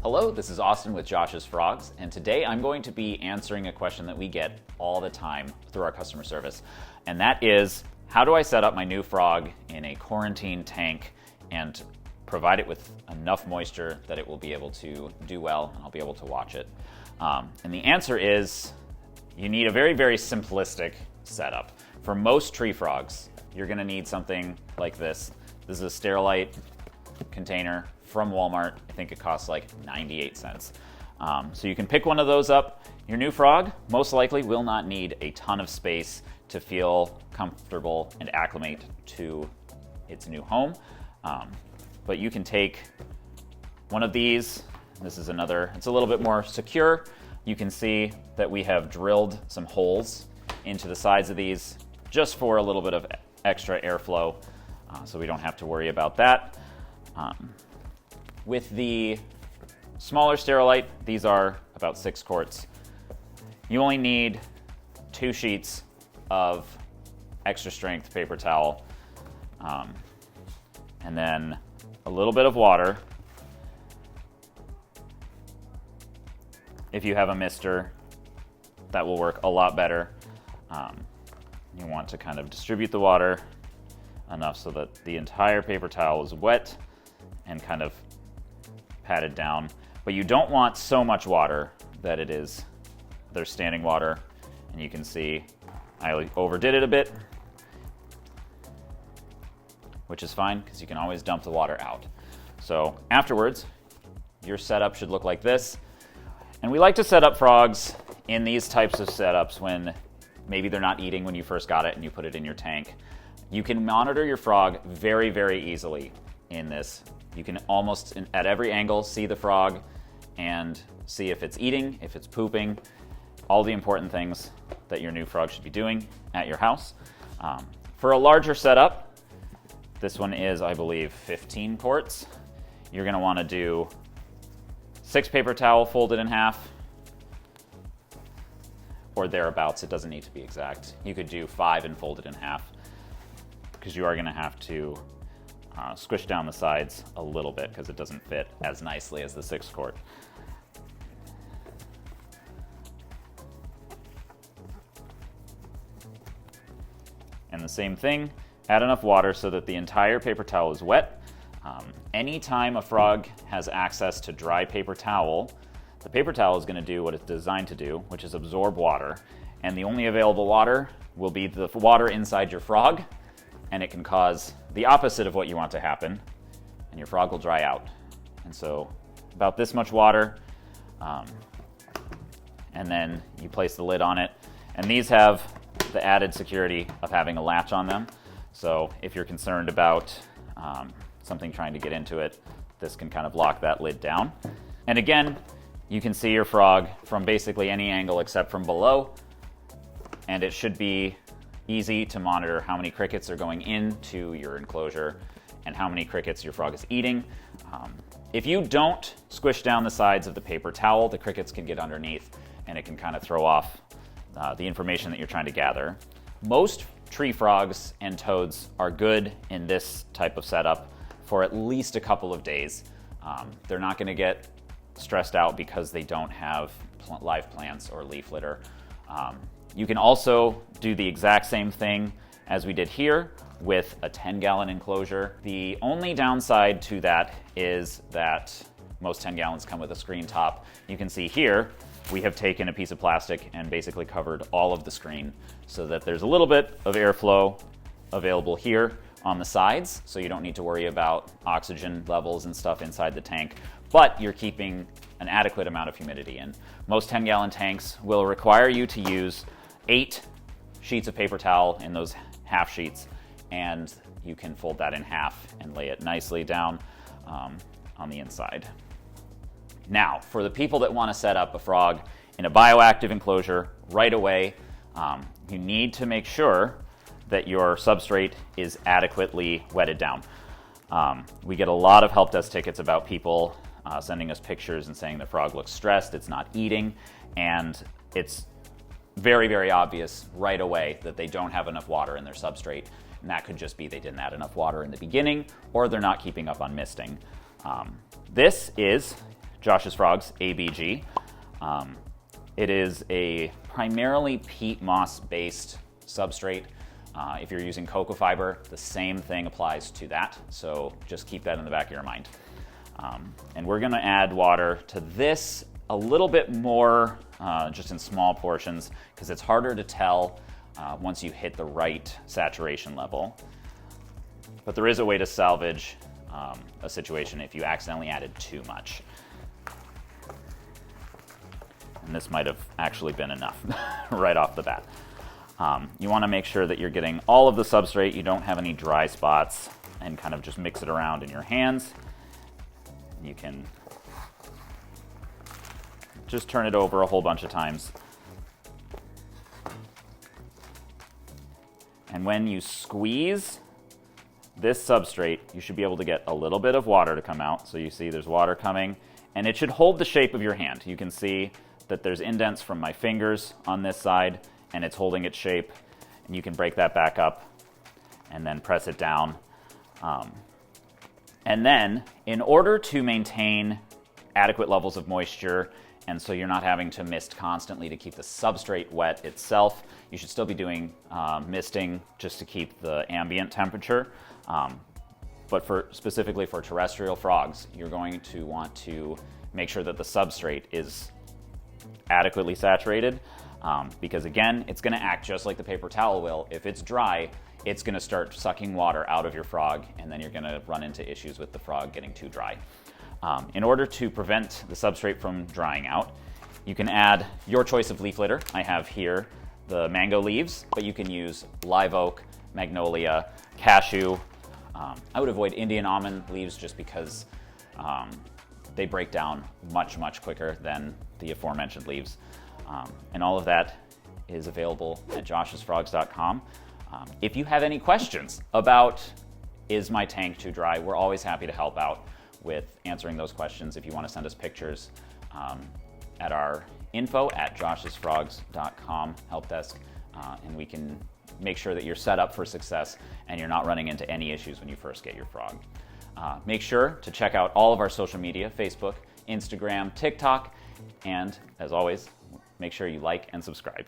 Hello, this is Austin with Josh's Frogs, and today I'm going to be answering a question that we get all the time through our customer service, and that is, how do I set up my new frog in a quarantine tank and provide it with enough moisture that it will be able to do well and I'll be able to watch it? And the answer is, you need a very, very simplistic setup. For most tree frogs, you're going to need something like this. This is a Sterilite container from Walmart. I think it costs like 98 cents. So you can pick one of those up. Your new frog most likely will not need a ton of space to feel comfortable and acclimate to its new home. But you can take one of these. This is another, it's a little bit more secure. You can see that we have drilled some holes into the sides of these just for a little bit of extra airflow, so we don't have to worry about that. With the smaller Sterilite, these are about 6 quarts. You only need 2 sheets of extra strength paper towel, and then a little bit of water. If you have a mister, that will work a lot better. You want to kind of distribute the water enough so that the entire paper towel is wet and kind of patted down, but you don't want so much water that there's standing water, and you can see I overdid it a bit, which is fine because you can always dump the water out. So afterwards, your setup should look like this. And we like to set up frogs in these types of setups when maybe they're not eating when you first got it and you put it in your tank. You can monitor your frog very, very easily in this. You can almost at every angle see the frog and see if it's eating, if it's pooping, all the important things that your new frog should be doing at your house. For a larger setup, this one is, I believe, 15 quarts. You're going to want to do 6 paper towel folded in half, or thereabouts. It doesn't need to be exact. You could do 5 and fold it in half, because you are going to have to squish down the sides a little bit because it doesn't fit as nicely as the 6 quart. And the same thing, add enough water so that the entire paper towel is wet. Anytime a frog has access to dry paper towel, the paper towel is going to do what it's designed to do, which is absorb water. And the only available water will be the water inside your frog, and it can cause the opposite of what you want to happen, and your frog will dry out. And so about this much water, and then you place the lid on it. And these have the added security of having a latch on them. So if you're concerned about something trying to get into it, this can kind of lock that lid down. And again, you can see your frog from basically any angle except from below, and it should be easy to monitor how many crickets are going into your enclosure and how many crickets your frog is eating. If you don't squish down the sides of the paper towel, the crickets can get underneath and it can kind of throw off the information that you're trying to gather. Most tree frogs and toads are good in this type of setup for at least a couple of days. They're not going to get stressed out because they don't have live plants or leaf litter. You can also do the exact same thing as we did here with a 10-gallon enclosure. The only downside to that is that most 10 gallons come with a screen top. You can see here, we have taken a piece of plastic and basically covered all of the screen so that there's a little bit of airflow available here on the sides, so you don't need to worry about oxygen levels and stuff inside the tank, but you're keeping an adequate amount of humidity in. Most 10-gallon tanks will require you to use 8 sheets of paper towel in those half sheets, and you can fold that in half and lay it nicely down on the inside. Now, for the people that want to set up a frog in a bioactive enclosure right away, you need to make sure that your substrate is adequately wetted down. We get a lot of help desk tickets about people sending us pictures and saying the frog looks stressed, it's not eating, and it's very, very obvious right away that they don't have enough water in their substrate. And that could just be they didn't add enough water in the beginning, or they're not keeping up on misting. This is Josh's Frogs ABG. It is a primarily peat moss based substrate. If you're using cocoa fiber, the same thing applies to that, so just keep that in the back of your mind. And we're going to add water to this a little bit more, just in small portions, because it's harder to tell once you hit the right saturation level. But there is a way to salvage a situation if you accidentally added too much. And this might have actually been enough right off the bat. You want to make sure that you're getting all of the substrate, you don't have any dry spots, and kind of just mix it around in your hands. You can just turn it over a whole bunch of times. And when you squeeze this substrate, you should be able to get a little bit of water to come out. So you see there's water coming, and it should hold the shape of your hand. You can see that there's indents from my fingers on this side, and it's holding its shape. And you can break that back up and then press it down. And then, in order to maintain adequate levels of moisture, and so you're not having to mist constantly to keep the substrate wet itself, you should still be doing misting just to keep the ambient temperature. But specifically for terrestrial frogs, you're going to want to make sure that the substrate is adequately saturated, because again, it's going to act just like the paper towel will. If it's dry, it's going to start sucking water out of your frog, and then you're going to run into issues with the frog getting too dry. In order to prevent the substrate from drying out, you can add your choice of leaf litter. I have here the mango leaves, but you can use live oak, magnolia, cashew. I would avoid Indian almond leaves just because they break down much, much quicker than the aforementioned leaves. And all of that is available at joshsfrogs.com. If you have any questions about, is my tank too dry, we're always happy to help out with answering those questions. If you want to send us pictures at our info@joshsfrogs.com help desk, and we can make sure that you're set up for success and you're not running into any issues when you first get your frog. Make sure to check out all of our social media, Facebook, Instagram, TikTok, and as always, make sure you like and subscribe.